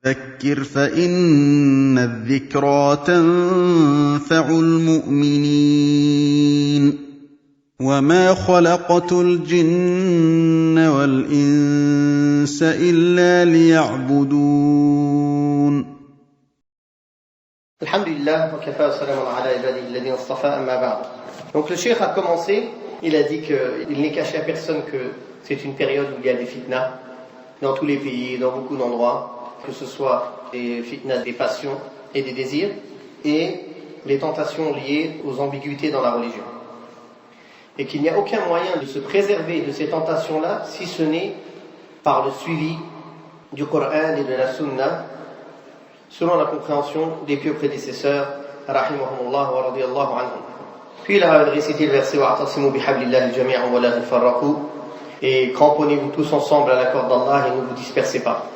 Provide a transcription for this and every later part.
فَذَكِّرْ فَإِنَّ الذِّكْرَىٰ تَنفَعُ الْمُؤْمِنِينَ وَمَا خَلَقْتُ الْجِنَّ وَالْإِنسَ إِلَّا لِيَعْبُدُونِ. Alhamdulillah, wa kafa wa salamun ala ibadihi alladhina istafa, amma ba'd. Donc le cheikh a commencé, il a dit qu'il n'est caché à personne que c'est une période où il y a des fitnas dans tous les pays, dans beaucoup d'endroits, que ce soit des fitnas des passions et des désirs, et les tentations liées aux ambiguïtés dans la religion. Et qu'il n'y a aucun moyen de se préserver de ces tentations-là, si ce n'est par le suivi du Coran et de la Sunna, selon la compréhension des pieux prédécesseurs, rahimahumullah wa radiyallahu anhum. Puis il a récité le verset wa'tasimu bihablillahi jami'an wa la tafarraqu, et cramponnez-vous tous ensemble à la corde d'Allah et ne vous dispersez pas.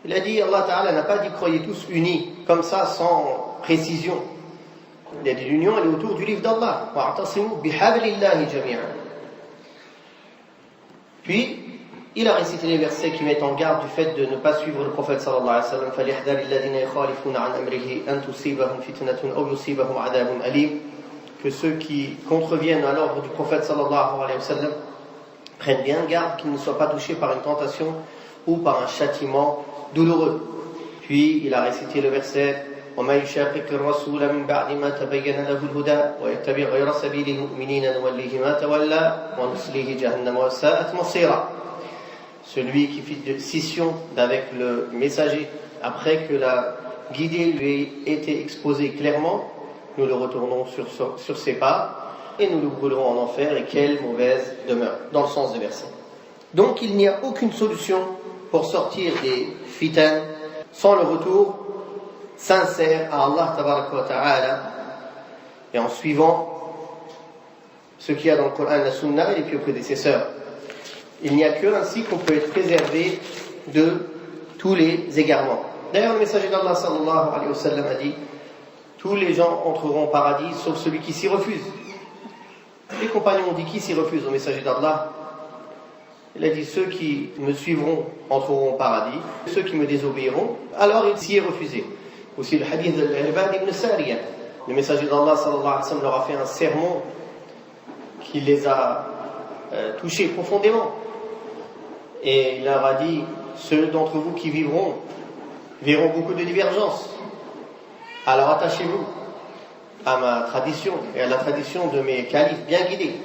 Il a dit, Allah Ta'ala n'a pas dit croyez tous unis, comme ça, sans précision. Il a dit l'union, elle est autour du livre d'Allah. Wa'tasimu bihablillahi jami'an. Puis il a récité les versets qui mettent en garde du fait de ne pas suivre le prophète sallallahu alayhi wa sallam. فَلْيَحْذَرِ الَّذِينَ يُخَالِفُونَ عَنْ أَمْرِهِ أَنْ تُصِيبَهُمْ فِتْنَةٌ أَوْ يُصِيبَهُمْ عَذَابٌ أَلِيمٌ. Que ceux qui contreviennent à l'ordre du prophète sallallahu alayhi wa sallam prennent bien garde qu'ils ne soient pas touchés par une tentation ou par un châtiment douloureux. Puis il a récité le verset وَمَا يُشَاقِقِ الرَّسُولَ مِنْ بَعْدِ مَا تَبَيَّنَ لَهُ الْهُدَى وَيَتَّبِعْ غَيْرَ سَبِيلِ الْمُؤْمِنِينَ نُوَلِّهِ مَا تَوَلَّى وَنُصْلِهِ جَهَنَّمَ وَسَاءَتْ مَصِيرًا. Celui qui fit de scission d'avec le messager après que la guidée lui ait été exposée clairement, nous le retournons sur ses pas et nous le brûlerons en enfer, et quelle mauvaise demeure, dans le sens des versets. Donc il n'y a aucune solution pour sortir des fitan sans le retour sincère à Allah tabaraka wa ta'ala et en suivant ce qu'il y a dans le Coran, la Sunna et les pieux prédécesseurs. Il n'y a que ainsi qu'on peut être préservé de tous les égarements. D'ailleurs, le messager d'Allah sallallahu alayhi wa sallam a dit tous les gens entreront au paradis sauf celui qui s'y refuse. Les compagnons ont dit qui s'y refuse au messager d'Allah? Il a dit ceux qui me suivront entreront au paradis, ceux qui me désobéiront, alors il s'y est refusé. Aussi le hadith de l'Ibad ibn Sariya, le messager d'Allah sallallahu alayhi wa sallam leur a fait un sermon qui les a touchés profondément. Et il leur a dit, ceux d'entre vous qui vivront verront beaucoup de divergences. Alors attachez-vous à ma tradition et à la tradition de mes califes bien guidés.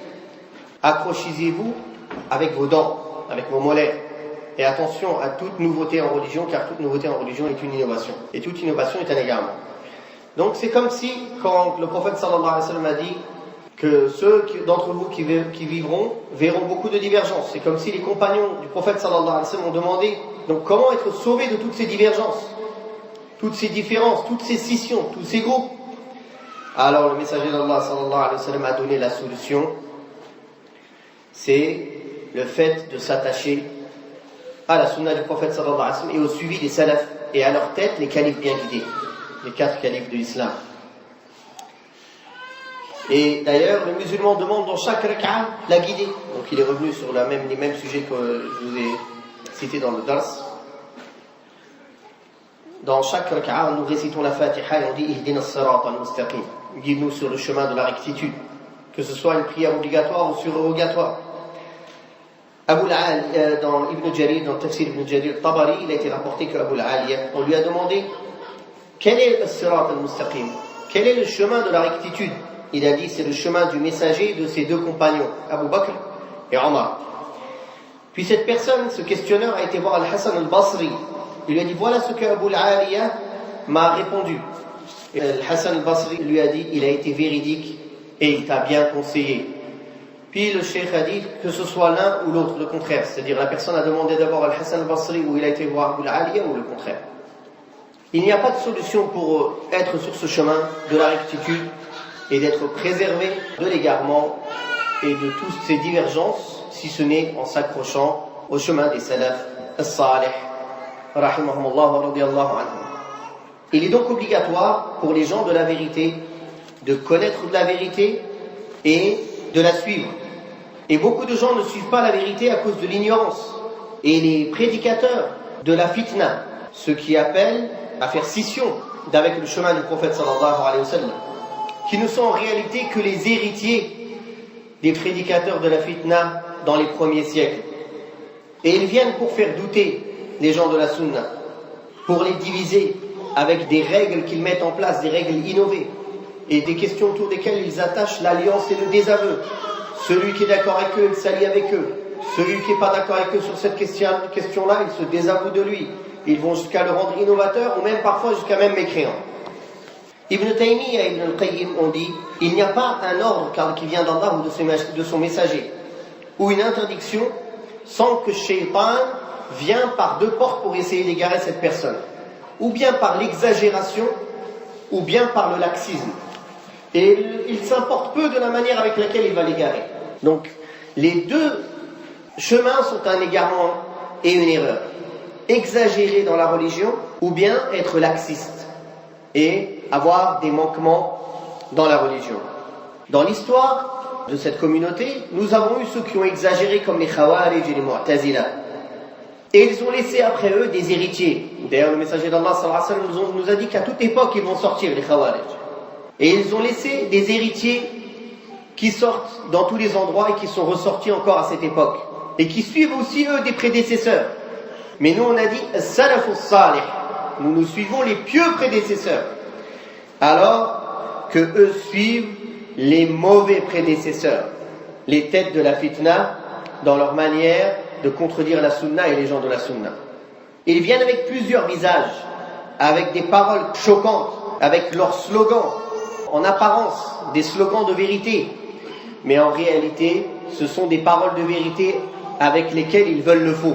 Accrochisez-vous avec vos dents, avec vos molaires. Et attention à toute nouveauté en religion, car toute nouveauté en religion est une innovation. Et toute innovation est un égarement. Donc c'est comme si, quand le prophète sallallahu alayhi wa sallam a dit que ceux d'entre vous qui vivront verront beaucoup de divergences. C'est comme si les compagnons du prophète sallallahu alayhi wa sallam ont demandé donc comment être sauvés de toutes ces divergences, toutes ces différences, toutes ces scissions, tous ces groupes. Alors le messager d'Allah sallallahu alayhi wa sallam a donné la solution, c'est le fait de s'attacher à la sunna du prophète sallallahu alayhi wa sallam et au suivi des salafs, et à leur tête les califes bien guidés, les 4 califes de l'islam. Et d'ailleurs, le musulman demande dans chaque rak'a la guidée. Donc il est revenu sur les mêmes sujets que je vous ai cités dans le dars. Dans chaque rak'a, nous récitons la Fatiha et on dit Ihdina as-sirata al-mustaqim. Guide-nous sur le chemin de la rectitude. Que ce soit une prière obligatoire ou surrogatoire. Abu al-Aliya, dans Ibn Jarir, dans le tafsir Ibn Jarir Tabari, il a été rapporté que Abu al-Aliya, on lui a demandé quel est as-sirat al-mustaqim? Quel est le chemin de la rectitude? Il a dit c'est le chemin du messager de ses 2 compagnons, Abu Bakr et Omar. Puis cette personne, ce questionneur, a été voir Al-Hassan al-Basri. Il lui a dit voilà ce que Abu al-Aliya m'a répondu. Et Al-Hassan al-Basri lui a dit il a été véridique et il t'a bien conseillé. Puis le cheikh a dit que ce soit l'un ou l'autre, le contraire. C'est-à-dire la personne a demandé d'abord Al-Hassan al-Basri où il a été voir Abu al-Aliya ou le contraire. Il n'y a pas de solution pour être sur ce chemin de la rectitude et d'être préservé de l'égarement et de toutes ces divergences, si ce n'est en s'accrochant au chemin des salaf as-salih, rahimahumullah wa radiyallahu anhum. Il est donc obligatoire pour les gens de la vérité de connaître de la vérité et de la suivre. Et beaucoup de gens ne suivent pas la vérité à cause de l'ignorance. Et les prédicateurs de la fitna ceux qui appellent à faire scission d'avec le chemin du prophète sallallahu alayhi wa sallam, qui ne sont en réalité que les héritiers des prédicateurs de la fitna dans les premiers siècles. Et ils viennent pour faire douter les gens de la sunna, pour les diviser avec des règles qu'ils mettent en place, des règles innovées, et des questions autour desquelles ils attachent l'alliance et le désaveu. Celui qui est d'accord avec eux, il s'allie avec eux. Celui qui n'est pas d'accord avec eux sur cette question-là, il se désavoue de lui. Ils vont jusqu'à le rendre innovateur, ou même parfois jusqu'à même mécréant. Ibn Taymiyyah et Ibn al-Qayyim ont dit, il n'y a pas un ordre qui vient d'Allah ou de son messager, ou une interdiction, sans que Shaitan vienne par deux portes pour essayer d'égarer cette personne. Ou bien par l'exagération, ou bien par le laxisme. Et il s'importe peu de la manière avec laquelle il va l'égarer. Donc, les deux chemins sont un égarement et une erreur. Exagérer dans la religion, ou bien être laxiste et avoir des manquements dans la religion. Dans l'histoire de cette communauté, nous avons eu ceux qui ont exagéré comme les Khawarij et les Mu'tazila. Et ils ont laissé après eux des héritiers. D'ailleurs, le messager d'Allah sallallahu alayhi wa sallam nous a dit qu'à toute époque, ils vont sortir, les Khawarij. Et ils ont laissé des héritiers qui sortent dans tous les endroits et qui sont ressortis encore à cette époque. Et qui suivent aussi, eux, des prédécesseurs. Mais nous, on a dit « Salafus salih ». Nous suivons les pieux prédécesseurs. Alors que eux suivent les mauvais prédécesseurs, les têtes de la fitna, dans leur manière de contredire la sunna et les gens de la sunna. Ils viennent avec plusieurs visages, avec des paroles choquantes, avec leurs slogans, en apparence des slogans de vérité, mais en réalité ce sont des paroles de vérité avec lesquelles ils veulent le faux.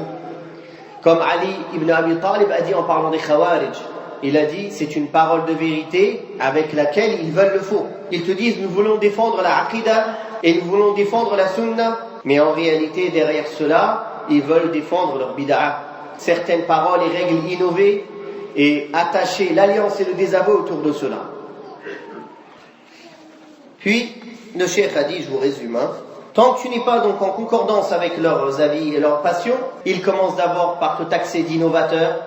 Comme Ali ibn Abi Talib a dit en parlant des Khawarij, il a dit c'est une parole de vérité avec laquelle ils veulent le faux. Ils te disent nous voulons défendre la aqida et nous voulons défendre la sunna, mais en réalité derrière cela ils veulent défendre leur bid'a. Certaines paroles et règles innovées et attacher l'alliance et le désaveu autour de cela. Puis, le cheikh a dit, je vous résume, tant que tu n'es pas donc en concordance avec leurs avis et leurs passions, ils commencent d'abord par te taxer d'innovateur,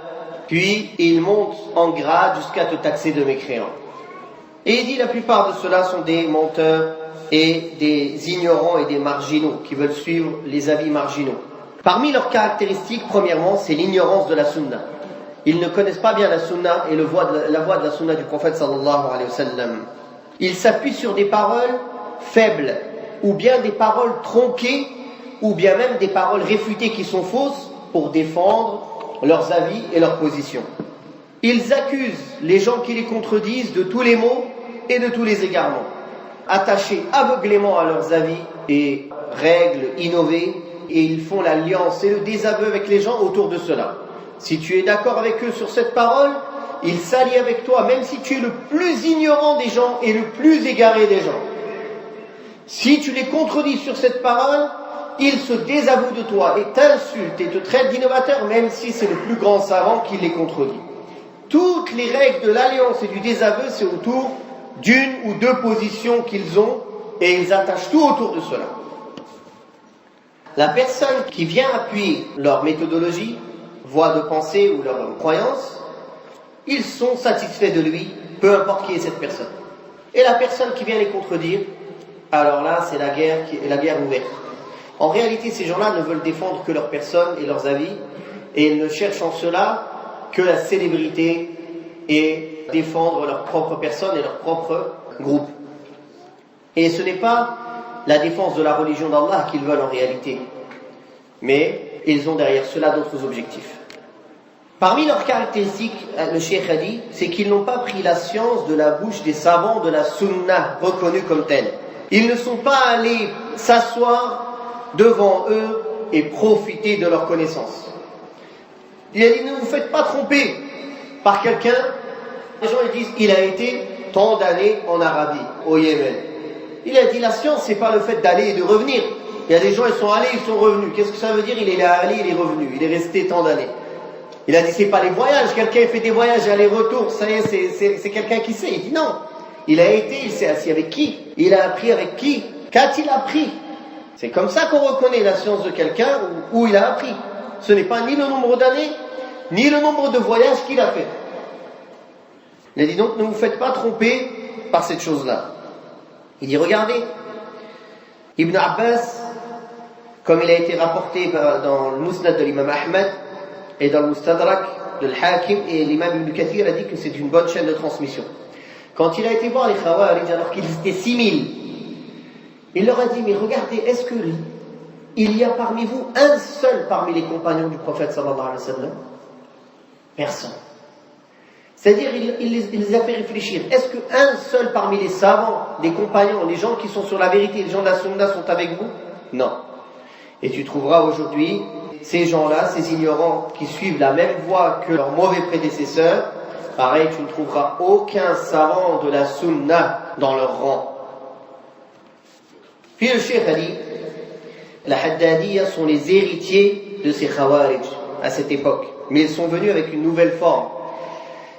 puis ils montent en grade jusqu'à te taxer de mécréant. Et il dit, la plupart de ceux-là sont des menteurs et des ignorants et des marginaux qui veulent suivre les avis marginaux. Parmi leurs caractéristiques, premièrement, c'est l'ignorance de la sunna. Ils ne connaissent pas bien la sunna et la voie de la sunna du prophète sallallahu alayhi wa sallam. Ils s'appuient sur des paroles faibles, ou bien des paroles tronquées, ou bien même des paroles réfutées qui sont fausses pour défendre leurs avis et leurs positions. Ils accusent les gens qui les contredisent de tous les maux et de tous les égarements, attachés aveuglément à leurs avis et règles innovées, et ils font l'alliance et le désaveu avec les gens autour de cela. Si tu es d'accord avec eux sur cette parole, ils s'allient avec toi, même si tu es le plus ignorant des gens et le plus égaré des gens. Si tu les contredis sur cette parole, ils se désavouent de toi et t'insultent et te traitent d'innovateur, même si c'est le plus grand savant qui les contredit. Toutes les règles de l'alliance et du désaveu, c'est autour d'une ou deux positions qu'ils ont, et ils attachent tout autour de cela. La personne qui vient appuyer leur méthodologie, voie de pensée ou leur croyance, ils sont satisfaits de lui, peu importe qui est cette personne. Et la personne qui vient les contredire, alors là, c'est la guerre ouverte. En réalité, ces gens-là ne veulent défendre que leur personne et leurs avis, et ils ne cherchent en cela que la célébrité et défendre leur propre personne et leur propre groupe. Et ce n'est pas la défense de la religion d'Allah qu'ils veulent en réalité, mais ils ont derrière cela d'autres objectifs. Parmi leurs caractéristiques, le cheikh a dit, c'est qu'ils n'ont pas pris la science de la bouche des savants de la sunna reconnus comme tels. Ils ne sont pas allés s'asseoir devant eux et profiter de leur connaissance. Il a dit, ne vous faites pas tromper par quelqu'un. Les gens ils disent, il a été tant d'années en Arabie, au Yémen. Il a dit, la science, c'est pas le fait d'aller et de revenir. Il y a des gens, ils sont allés, ils sont revenus. Qu'est-ce que ça veut dire? Il est allé, il est revenu. Il est resté tant d'années. Il a dit, c'est pas les voyages. Quelqu'un fait des voyages aller-retour, ça y est, c'est quelqu'un qui sait. Il dit non. Il a été, il s'est assis avec qui? Il a appris avec qui? Qu'a-t-il appris? C'est comme ça qu'on reconnaît la science de quelqu'un où il a appris. Ce n'est pas ni le nombre d'années, ni le nombre de voyages qu'il a fait. Il a dit donc, ne vous faites pas tromper par cette chose-là. Il dit, regardez, Ibn Abbas, comme il a été rapporté dans le Musnad de l'imam Ahmed et dans le Mustadrak de l'Hakim, et l'imam Ibn Kathir a dit que c'est une bonne chaîne de transmission. Quand il a été voir les Khawarij, alors qu'ils étaient 6000, il leur a dit, mais regardez, est-ce que il y a parmi vous un seul parmi les compagnons du prophète sallallahu alayhi wa sallam? Personne. C'est-à-dire, il les a fait réfléchir. Est-ce qu'un seul parmi les savants, des compagnons, les gens qui sont sur la vérité, les gens de la sunna sont avec vous? Non. Et tu trouveras aujourd'hui ces gens-là, ces ignorants qui suivent la même voie que leurs mauvais prédécesseurs. Pareil, tu ne trouveras aucun savant de la sunna dans leur rang. Puis le cheikh a dit, la Haddadiyya sont les héritiers de ces Khawarij à cette époque. Mais ils sont venus avec une nouvelle forme.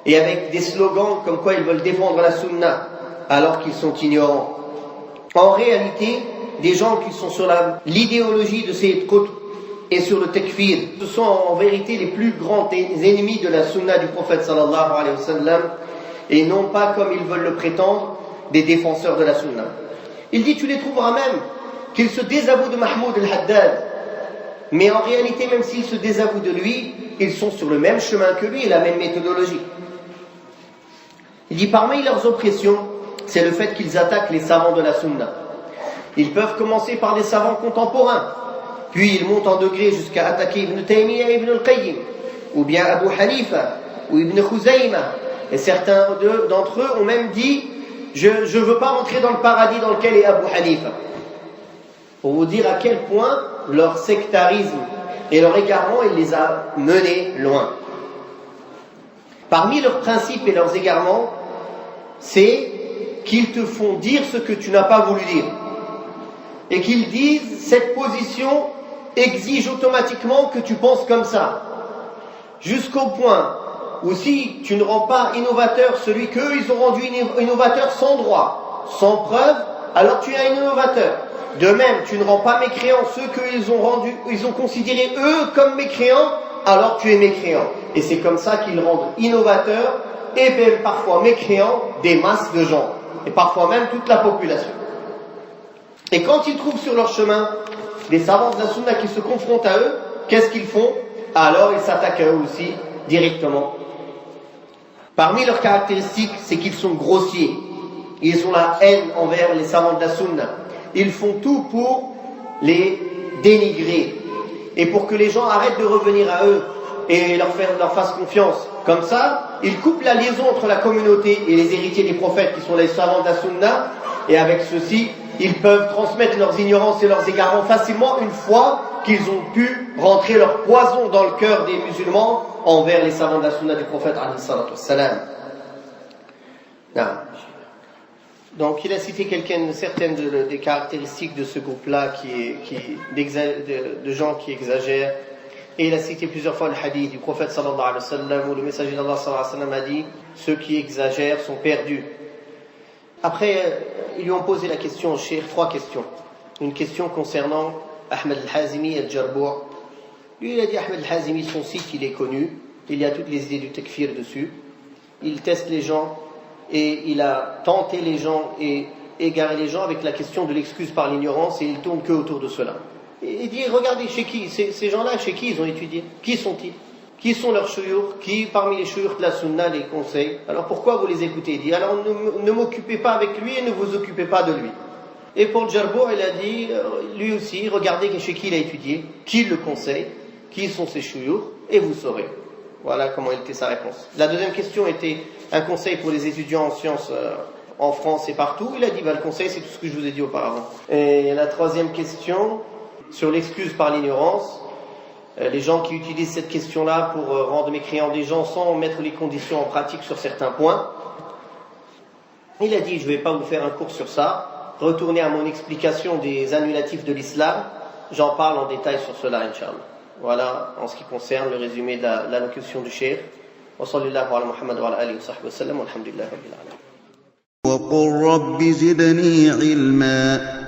Et avec des slogans comme quoi ils veulent défendre la sunna, alors qu'ils sont ignorants. En réalité, des gens qui sont sur l'idéologie de Sayyid Qutb et sur le takfir, ce sont en vérité les plus grands ennemis de la sunna du prophète sallallahu alayhi wa sallam, et non pas, comme ils veulent le prétendre, des défenseurs de la sunna. Il dit, tu les trouveras même qu'ils se désavouent de Mahmoud al-Haddad, mais en réalité, même s'ils se désavouent de lui, ils sont sur le même chemin que lui et la même méthodologie. Il dit, parmi leurs oppressions, c'est le fait qu'ils attaquent les savants de la sunna. Ils peuvent commencer par des savants contemporains, puis ils montent en degré jusqu'à attaquer Ibn Taymiyyah et Ibn al-Qayyim, ou bien Abu Hanifa, ou Ibn Khuzayma. Et certains d'entre eux ont même dit, je ne veux pas rentrer dans le paradis dans lequel est Abu Hanifa. Pour vous dire à quel point leur sectarisme et leur égarement, il les a menés loin. Parmi leurs principes et leurs égarements, c'est qu'ils te font dire ce que tu n'as pas voulu dire. Et qu'ils disent, cette position exige automatiquement que tu penses comme ça. Jusqu'au point où si tu ne rends pas innovateur celui qu'eux, ils ont rendu innovateur sans droit, sans preuve, alors tu es un innovateur. De même, tu ne rends pas mécréants ceux qu'ils ont considérés eux comme mécréants, alors tu es mécréant. Et c'est comme ça qu'ils rendent innovateurs et même parfois mécréants des masses de gens, et parfois même toute la population. Et quand ils trouvent sur leur chemin des savants de la sunna qui se confrontent à eux, qu'est-ce qu'ils font? Alors ils s'attaquent à eux aussi directement. Parmi leurs caractéristiques, c'est qu'ils sont grossiers. Ils ont la haine envers les savants de la sunna. Ils font tout pour les dénigrer et pour que les gens arrêtent de revenir à eux et leur fassent confiance. Comme ça, ils coupent la liaison entre la communauté et les héritiers des prophètes qui sont les savants de la sunna, et avec ceci, ils peuvent transmettre leurs ignorances et leurs égarements facilement une fois qu'ils ont pu rentrer leur poison dans le cœur des musulmans envers les savants de la sunna du prophète alayhi salatu wassalam. Donc il a cité certaines des caractéristiques de ce groupe-là de gens qui exagèrent. Et il a cité plusieurs fois le hadith du prophète sallallahu alayhi wa sallam, où le messager d'Allah sallallahu alayhi wa sallam a dit, ceux qui exagèrent sont perdus. Après, ils lui ont posé la question, cheikh, 3 questions. Une question concernant Ahmed al-Hazimi et al-Jarbour. Lui, il a dit, Ahmed al-Hazimi, son site, il est connu. Il y a toutes les idées du takfir dessus. Il teste les gens et il a tenté les gens et égaré les gens avec la question de l'excuse par l'ignorance, et il tourne que autour de cela. Et il dit, regardez, chez qui, ces gens-là, chez qui ils ont étudié? Qui sont-ils? Qui sont leurs shuyukh? Qui, parmi les shuyukh de la sunna, les conseille? Alors pourquoi vous les écoutez? Il dit, alors ne m'occupez pas avec lui et ne vous occupez pas de lui. Et pour le Jarbour, il a dit, lui aussi, regardez chez qui il a étudié, qui le conseille, qui sont ses shuyukh, et vous saurez. Voilà comment était sa réponse. La deuxième question était un conseil pour les étudiants en sciences en France et partout. Il a dit, le conseil, c'est tout ce que je vous ai dit auparavant. Et la troisième question, sur l'excuse par l'ignorance, les gens qui utilisent cette question-là pour rendre mécréants des gens sans mettre les conditions en pratique sur certains points. Il a dit, je ne vais pas vous faire un cours sur ça, retournez à mon explication des annulatifs de l'islam, j'en parle en détail sur cela, Inch'Allah. Voilà en ce qui concerne le résumé de l'allocution du cheikh. Wa sallallahu ala Muhammad wa ala alihi wa sahbihi wa sallam, walhamdulillahi rabbil alamin. وقل رب زدني علما